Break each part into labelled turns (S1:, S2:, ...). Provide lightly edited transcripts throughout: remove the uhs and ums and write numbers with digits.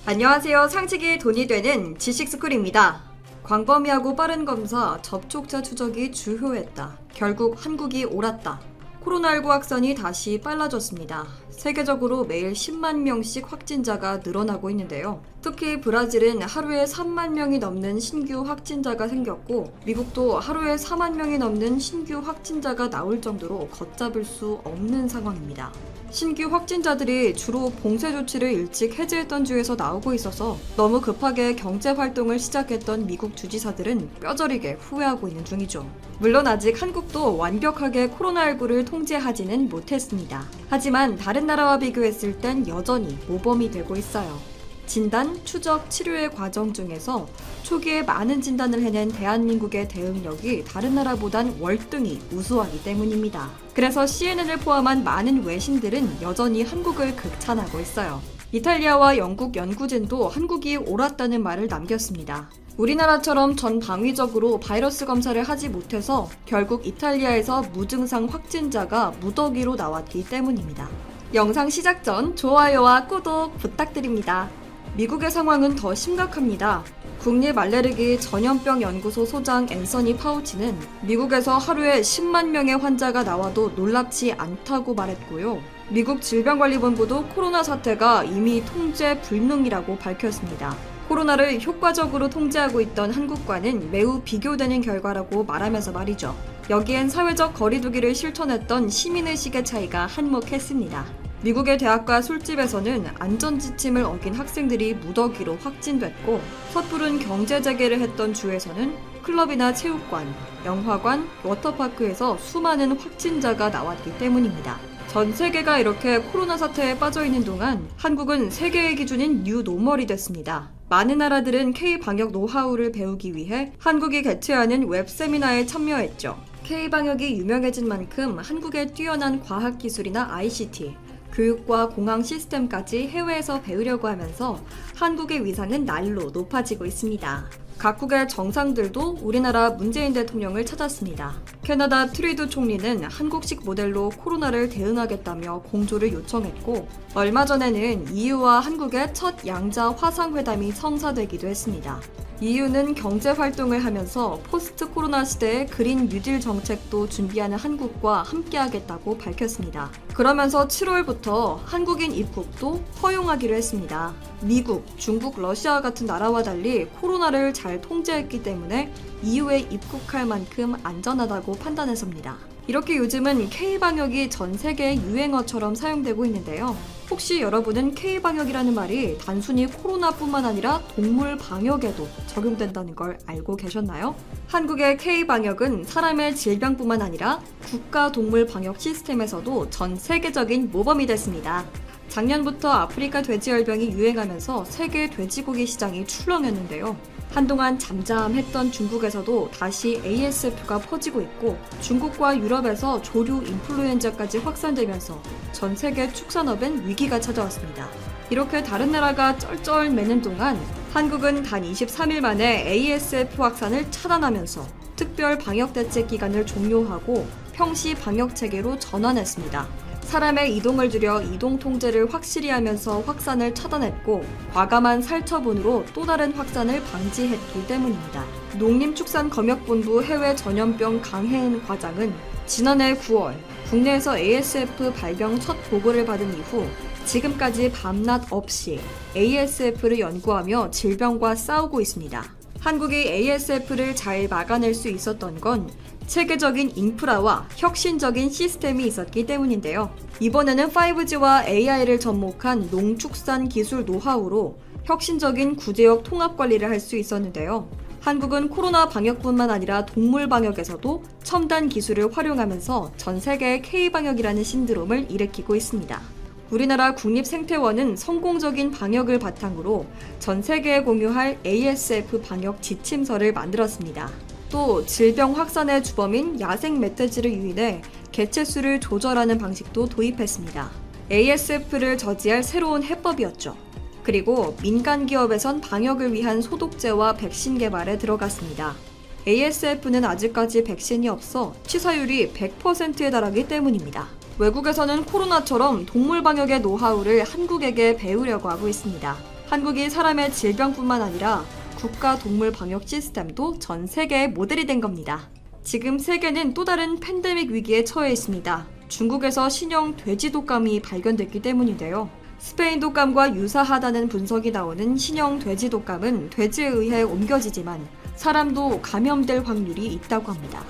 S1: 안녕하세요. 상식이 돈이 되는 지식스쿨입니다. 광범위하고 빠른 검사, 접촉자 추적이 주효했다. 결국 한국이 옳았다. 코로나19 확산이 다시 빨라졌습니다. 세계적으로 매일 10만 명씩 확진자가 늘어나고 있는데요. 특히 브라질은 하루에 3만 명이 넘는 신규 확진자가 생겼고, 미국도 하루에 4만 명이 넘는 신규 확진자가 나올 정도로 걷잡을 수 없는 상황입니다. 신규 확진자들이 주로 봉쇄 조치를 일찍 해제했던 주에서 나오고 있어서 너무 급하게 경제 활동을 시작했던 미국 주지사들은 뼈저리게 후회하고 있는 중이죠. 물론 아직 한국도 완벽하게 코로나19를 통제하지는 못했습니다. 하지만 다른 나라와 비교했을 땐 여전히 모범이 되고 있어요. 진단, 추적, 치료의 과정 중에서 초기에 많은 진단을 해낸 대한민국의 대응력이 다른 나라보단 월등히 우수하기 때문입니다. 그래서 CNN을 포함한 많은 외신들은 여전히 한국을 극찬하고 있어요. 이탈리아와 영국 연구진도 한국이 옳았다는 말을 남겼습니다. 우리나라처럼 전방위적으로 바이러스 검사를 하지 못해서 결국 이탈리아에서 무증상 확진자가 무더기로 나왔기 때문입니다. 영상 시작 전 좋아요와 구독 부탁드립니다. 미국의 상황은 더 심각합니다. 국립알레르기 전염병 연구소 소장 앤서니 파우치는 미국에서 하루에 10만 명의 환자가 나와도 놀랍지 않다고 말했고요. 미국 질병관리본부도 코로나 사태가 이미 통제 불능이라고 밝혔습니다. 코로나를 효과적으로 통제하고 있던 한국과는 매우 비교되는 결과라고 말하면서 말이죠. 여기엔 사회적 거리두기를 실천했던 시민의식의 차이가 한몫했습니다. 미국의 대학과 술집에서는 안전지침을 어긴 학생들이 무더기로 확진됐고, 섣부른 경제 재개를 했던 주에서는 클럽이나 체육관, 영화관, 워터파크에서 수많은 확진자가 나왔기 때문입니다. 전 세계가 이렇게 코로나 사태에 빠져있는 동안 한국은 세계의 기준인 뉴노멀이 됐습니다. 많은 나라들은 K-방역 노하우를 배우기 위해 한국이 개최하는 웹세미나에 참여했죠. K-방역이 유명해진 만큼 한국의 뛰어난 과학기술이나 ICT, 교육과 공항 시스템까지 해외에서 배우려고 하면서 한국의 위상은 날로 높아지고 있습니다. 각국의 정상들도 우리나라 문재인 대통령을 찾았습니다. 캐나다 트리두 총리는 한국식 모델로 코로나를 대응하겠다며 공조를 요청했고, 얼마 전에는 EU와 한국의 첫 양자 화상회담이 성사되기도 했습니다. EU는 경제 활동을 하면서 포스트 코로나 시대의 그린 뉴딜 정책도 준비하는 한국과 함께하겠다고 밝혔습니다. 그러면서 7월부터 한국인 입국도 허용하기로 했습니다. 미국, 중국, 러시아 같은 나라와 달리 코로나를 잘 통제했기 때문에 EU에 입국할 만큼 안전하다고 판단해서입니다. 이렇게 요즘은 K-방역이 전 세계의 유행어처럼 사용되고 있는데요. 혹시 여러분은 K-방역이라는 말이 단순히 코로나뿐만 아니라 동물 방역에도 적용된다는 걸 알고 계셨나요? 한국의 K-방역은 사람의 질병뿐만 아니라 국가 동물 방역 시스템에서도 전 세계적인 모범이 됐습니다. 작년부터 아프리카 돼지열병이 유행하면서 세계 돼지고기 시장이 출렁였는데요. 한동안 잠잠했던 중국에서도 다시 ASF가 퍼지고 있고, 중국과 유럽에서 조류 인플루엔자까지 확산되면서 전 세계 축산업엔 위기가 찾아왔습니다. 이렇게 다른 나라가 쩔쩔 매는 동안 한국은 단 23일 만에 ASF 확산을 차단하면서 특별 방역 대책 기간을 종료하고 평시 방역 체계로 전환했습니다. 사람의 이동을 줄여 이동 통제를 확실히 하면서 확산을 차단했고, 과감한 살처분으로 또 다른 확산을 방지했기 때문입니다. 농림축산검역본부 해외 전염병 강해은 과장은 지난해 9월 국내에서 ASF 발병 첫 보고를 받은 이후 지금까지 밤낮 없이 ASF를 연구하며 질병과 싸우고 있습니다. 한국이 ASF를 잘 막아낼 수 있었던 건 체계적인 인프라와 혁신적인 시스템이 있었기 때문인데요. 이번에는 5G와 AI를 접목한 농축산 기술 노하우로 혁신적인 구제역 통합 관리를 할 수 있었는데요. 한국은 코로나 방역뿐만 아니라 동물 방역에서도 첨단 기술을 활용하면서 전 세계의 K-방역이라는 신드롬을 일으키고 있습니다. 우리나라 국립생태원은 성공적인 방역을 바탕으로 전 세계에 공유할 ASF 방역 지침서를 만들었습니다. 또 질병 확산의 주범인 야생 멧돼지를 유인해 개체수를 조절하는 방식도 도입했습니다. ASF를 저지할 새로운 해법이었죠. 그리고 민간 기업에선 방역을 위한 소독제와 백신 개발에 들어갔습니다. ASF는 아직까지 백신이 없어 치사율이 100%에 달하기 때문입니다. 외국에서는 코로나처럼 동물 방역의 노하우를 한국에게 배우려고 하고 있습니다. 한국이 사람의 질병뿐만 아니라 국가 동물 방역 시스템도 전 세계의 모델이 된 겁니다. 지금 세계는 또 다른 팬데믹 위기에 처해 있습니다. 중국에서 신형 돼지 독감이 발견됐기 때문인데요. 스페인 독감과 유사하다는 분석이 나오는 신형 돼지 독감은 돼지에 의해 옮겨지지만 사람도 감염될 확률이 있다고 합니다.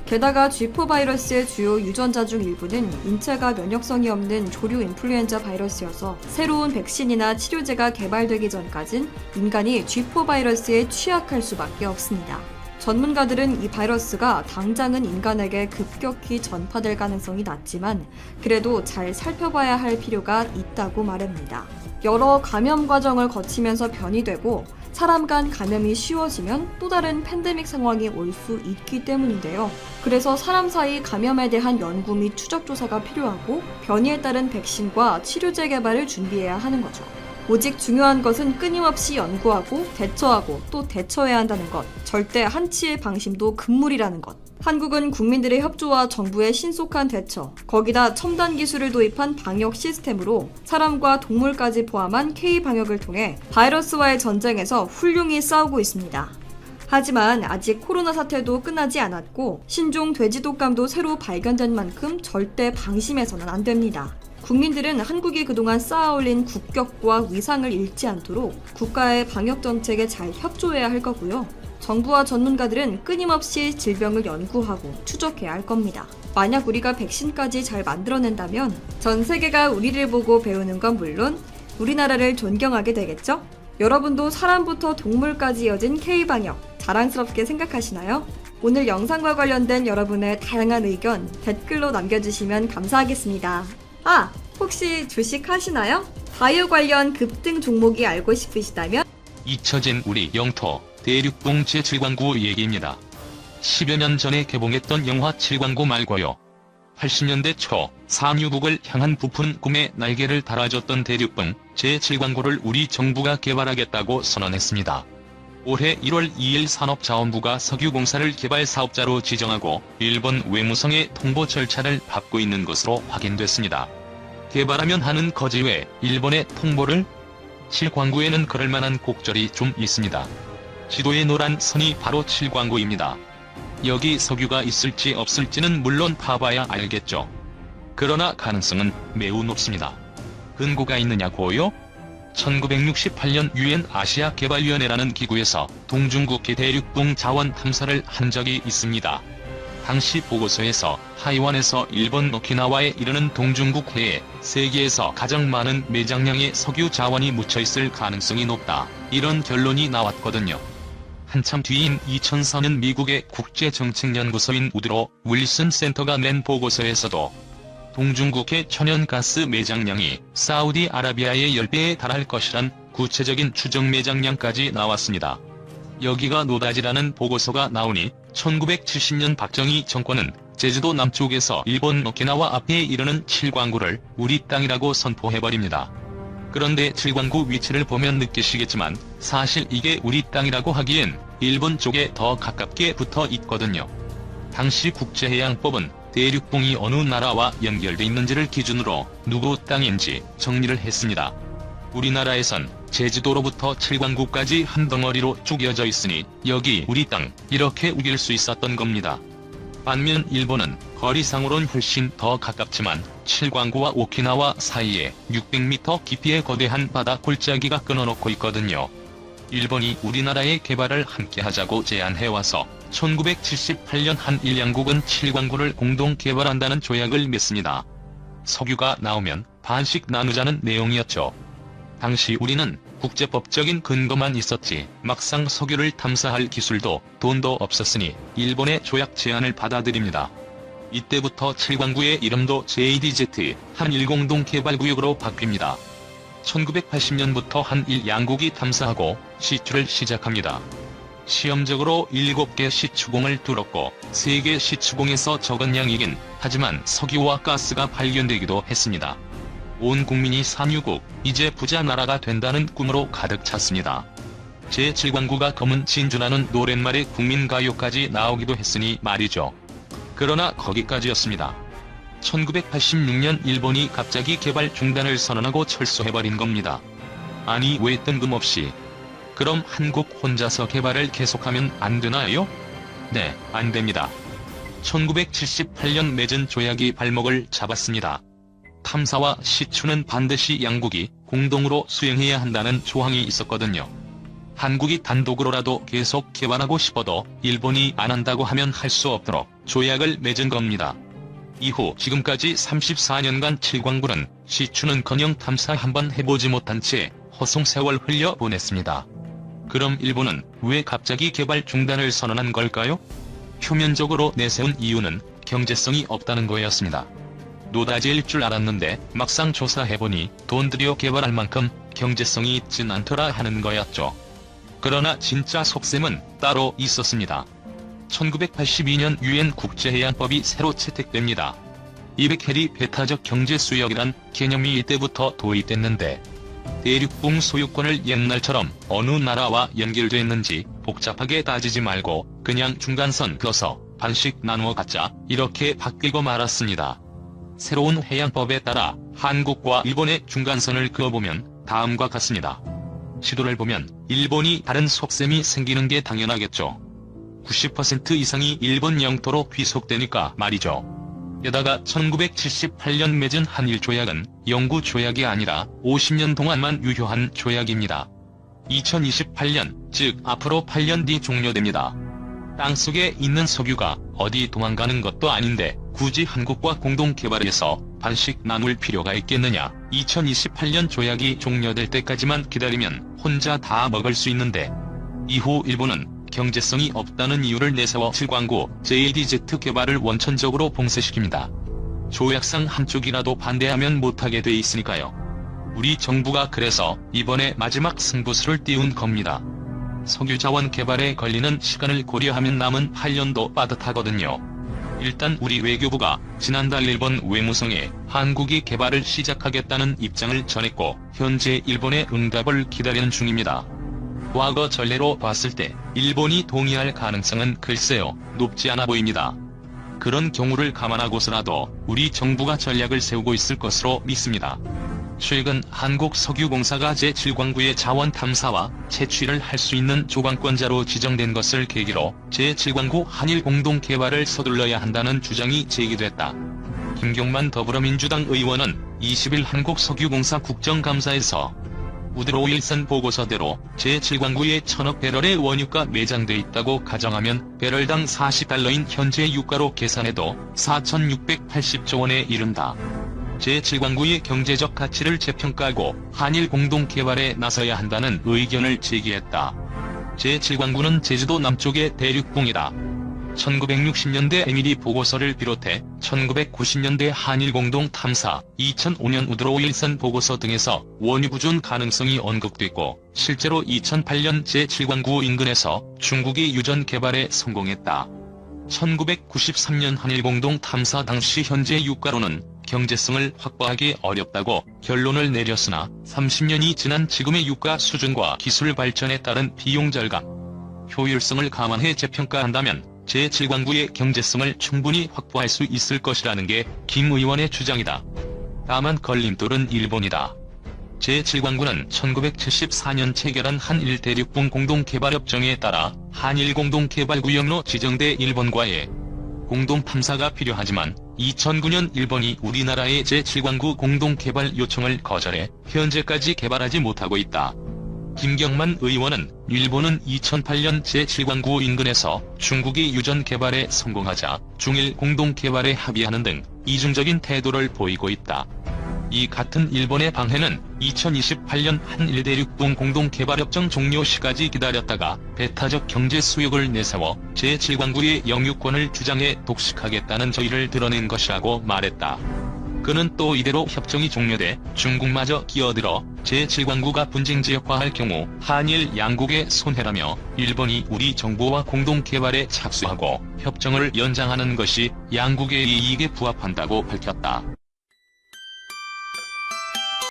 S1: 게다가 G4 바이러스의 주요 유전자 중 일부는 인체가 면역성이 없는 조류 인플루엔자 바이러스여서 새로운 백신이나 치료제가 개발되기 전까진 인간이 G4 바이러스에 취약할 수밖에 없습니다. 전문가들은 이 바이러스가 당장은 인간에게 급격히 전파될 가능성이 낮지만 그래도 잘 살펴봐야 할 필요가 있다고 말합니다. 여러 감염 과정을 거치면서 변이되고 사람 간 감염이 쉬워지면 또 다른 팬데믹 상황이 올 수 있기 때문인데요. 그래서 사람 사이 감염에 대한 연구 및 추적 조사가 필요하고 변이에 따른 백신과 치료제 개발을 준비해야 하는 거죠. 오직 중요한 것은 끊임없이 연구하고 대처하고 또 대처해야 한다는 것. 절대 한치의 방심도 금물이라는 것. 한국은 국민들의 협조와 정부의 신속한 대처, 거기다 첨단 기술을 도입한 방역 시스템으로 사람과 동물까지 포함한 K-방역을 통해 바이러스와의 전쟁에서 훌륭히 싸우고 있습니다. 하지만 아직 코로나 사태도 끝나지 않았고 신종 돼지 독감도 새로 발견된 만큼 절대 방심해서는 안 됩니다. 국민들은 한국이 그동안 쌓아올린 국격과 위상을 잃지 않도록 국가의 방역 정책에 잘 협조해야 할 거고요. 정부와 전문가들은 끊임없이 질병을 연구하고 추적해야 할 겁니다. 만약 우리가 백신까지 잘 만들어낸다면 전 세계가 우리를 보고 배우는 건 물론 우리나라를 존경하게 되겠죠? 여러분도 사람부터 동물까지 이어진 K-방역 자랑스럽게 생각하시나요? 오늘 영상과 관련된 여러분의 다양한 의견 댓글로 남겨주시면 감사하겠습니다. 혹시 주식 하시나요? 바이오 관련 급등 종목이 알고 싶으시다면
S2: 잊혀진 우리 영토 대륙봉 제7광구 얘기입니다. 10여 년 전에 개봉했던 영화 7광구 말고요. 80년대 초 삼유국을 향한 부푼 꿈의 날개를 달아줬던 대륙봉 제7광구를 우리 정부가 개발하겠다고 선언했습니다. 올해 1월 2일 산업자원부가 석유공사를 개발 사업자로 지정하고 일본 외무성의 통보 절차를 밟고 있는 것으로 확인됐습니다. 개발하면 하는 거지 왜 일본의 통보를? 7광구에는 그럴만한 곡절이 좀 있습니다. 지도에 노란 선이 바로 7광구입니다. 여기 석유가 있을지 없을지는 물론 봐봐야 알겠죠. 그러나 가능성은 매우 높습니다. 근거가 있느냐고요? 1968년 유엔 아시아 개발위원회라는 기구에서 동중국해 대륙봉 자원 탐사를 한 적이 있습니다. 당시 보고서에서 하이완에서 일본 오키나와에 이르는 동중국해에 세계에서 가장 많은 매장량의 석유 자원이 묻혀있을 가능성이 높다. 이런 결론이 나왔거든요. 한참 뒤인 2004년 미국의 국제정책연구소인 우드로 윌슨 센터가 낸 보고서에서도 동중국해 천연가스 매장량이 사우디아라비아의 10배에 달할 것이란 구체적인 추정 매장량까지 나왔습니다. 여기가 노다지라는 보고서가 나오니 1970년 박정희 정권은 제주도 남쪽에서 일본 오키나와 앞에 이르는 7광구를 우리 땅이라고 선포해버립니다. 그런데 7광구 위치를 보면 느끼시겠지만 사실 이게 우리 땅이라고 하기엔 일본 쪽에 더 가깝게 붙어 있거든요. 당시 국제해양법은 대륙봉이 어느 나라와 연결돼 있는지를 기준으로 누구 땅인지 정리를 했습니다. 우리나라에선 제주도로부터 7광구까지 한 덩어리로 쭉 이어져 있으니 여기 우리 땅 이렇게 우길 수 있었던 겁니다. 반면 일본은 거리상으론 훨씬 더 가깝지만 7광구와 오키나와 사이에 600m 깊이의 거대한 바다 골짜기가 끊어놓고 있거든요. 일본이 우리나라의 개발을 함께하자고 제안해와서 1978년 한일 양국은 7광구를 공동 개발한다는 조약을 맺습니다. 석유가 나오면 반씩 나누자는 내용이었죠. 당시 우리는 국제법적인 근거만 있었지 막상 석유를 탐사할 기술도 돈도 없었으니 일본의 조약 제안을 받아들입니다. 이때부터 7광구의 이름도 JDZ 한일공동개발구역으로 바뀝니다. 1980년부터 한일 양국이 탐사하고 시추를 시작합니다. 시험적으로 7개 시추공을 뚫었고 3개 시추공에서 적은 양이긴 하지만 석유와 가스가 발견되기도 했습니다. 온 국민이 삼유국, 이제 부자 나라가 된다는 꿈으로 가득 찼습니다. 제7광구가 검은 진주라는 노랫말에 국민가요까지 나오기도 했으니 말이죠. 그러나 거기까지였습니다. 1986년 일본이 갑자기 개발 중단을 선언하고 철수해버린 겁니다. 아니 왜 뜬금없이? 그럼 한국 혼자서 개발을 계속하면 안 되나요? 네, 안 됩니다. 1978년 맺은 조약이 발목을 잡았습니다. 탐사와 시추는 반드시 양국이 공동으로 수행해야 한다는 조항이 있었거든요. 한국이 단독으로라도 계속 개발하고 싶어도 일본이 안 한다고 하면 할 수 없도록 조약을 맺은 겁니다. 이후 지금까지 34년간 칠광군은 시추는커녕 탐사 한번 해보지 못한 채 허송세월 흘려보냈습니다. 그럼 일본은 왜 갑자기 개발 중단을 선언한 걸까요? 표면적으로 내세운 이유는 경제성이 없다는 거였습니다. 노다지일 줄 알았는데 막상 조사해보니 돈 들여 개발할 만큼 경제성이 있진 않더라 하는 거였죠. 그러나 진짜 속셈은 따로 있었습니다. 1982년 유엔 국제해양법이 새로 채택됩니다. 200해리 배타적 경제수역이란 개념이 이때부터 도입됐는데 대륙붕 소유권을 옛날처럼 어느 나라와 연결됐는지 복잡하게 따지지 말고 그냥 중간선 그어서 반씩 나누어 갖자 이렇게 바뀌고 말았습니다. 새로운 해양법에 따라 한국과 일본의 중간선을 그어보면 다음과 같습니다. 지도를 보면 일본이 다른 속셈이 생기는 게 당연하겠죠. 90% 이상이 일본 영토로 귀속되니까 말이죠. 게다가 1978년 맺은 한일조약은 영구 조약이 아니라 50년 동안만 유효한 조약입니다. 2028년, 즉 앞으로 8년 뒤 종료됩니다. 땅속에 있는 석유가 어디 도망가는 것도 아닌데 굳이 한국과 공동개발해서 반씩 나눌 필요가 있겠느냐. 2028년 조약이 종료될 때까지만 기다리면 혼자 다 먹을 수 있는데 이후 일본은 경제성이 없다는 이유를 내세워 칠광구 JLDZ 개발을 원천적으로 봉쇄시킵니다. 조약상 한쪽이라도 반대하면 못하게 돼 있으니까요. 우리 정부가 그래서 이번에 마지막 승부수를 띄운 겁니다. 석유자원 개발에 걸리는 시간을 고려하면 남은 8년도 빠듯하거든요. 일단 우리 외교부가 지난달 일본 외무성에 한국이 개발을 시작하겠다는 입장을 전했고 현재 일본의 응답을 기다리는 중입니다. 과거 전례로 봤을 때 일본이 동의할 가능성은 글쎄요, 높지 않아 보입니다. 그런 경우를 감안하고서라도 우리 정부가 전략을 세우고 있을 것으로 믿습니다. 최근 한국석유공사가 제7광구의 자원 탐사와 채취를 할 수 있는 조강권자로 지정된 것을 계기로 제7광구 한일 공동개발을 서둘러야 한다는 주장이 제기됐다. 김경만 더불어민주당 의원은 20일 한국석유공사 국정감사에서 우드로 윌슨 보고서대로 제7광구에 1000억 배럴의 원유가 매장돼 있다고 가정하면 배럴당 $40인 현재 유가로 계산해도 4,680조 원에 이른다. 제7광구의 경제적 가치를 재평가하고 한일 공동개발에 나서야 한다는 의견을 제기했다. 제7광구는 제주도 남쪽의 대륙붕이다. 1960년대 에미리 보고서를 비롯해 1990년대 한일 공동 탐사, 2005년 우드로 윌슨 보고서 등에서 원유 부존 가능성이 언급됐고 실제로 2008년 제7광구 인근에서 중국이 유전 개발에 성공했다. 1993년 한일 공동 탐사 당시 현재 유가로는 경제성을 확보하기 어렵다고 결론을 내렸으나 30년이 지난 지금의 유가 수준과 기술 발전에 따른 비용 절감, 효율성을 감안해 재평가한다면 제7광구의 경제성을 충분히 확보할 수 있을 것이라는 게 김 의원의 주장이다. 다만 걸림돌은 일본이다. 제7광구는 1974년 체결한 한일 대륙붕 공동개발협정에 따라 한일 공동개발구역로 지정돼 일본과의 공동탐사가 필요하지만 2009년 일본이 우리나라의 제7광구 공동개발 요청을 거절해 현재까지 개발하지 못하고 있다. 김경만 의원은 일본은 2008년 제7광구 인근에서 중국이 유전 개발에 성공하자 중일 공동개발에 합의하는 등 이중적인 태도를 보이고 있다. 이 같은 일본의 방해는 2028년 한일 대륙붕 공동개발협정 종료 시까지 기다렸다가 배타적 경제 수역을 내세워 제7광구의 영유권을 주장해 독식하겠다는 저의를 드러낸 것이라고 말했다. 그는 또 이대로 협정이 종료돼 중국마저 끼어들어 제7광구가 분쟁지역화할 경우 한일 양국의 손해라며 일본이 우리 정부와 공동개발에 착수하고 협정을 연장하는 것이 양국의 이익에 부합한다고 밝혔다.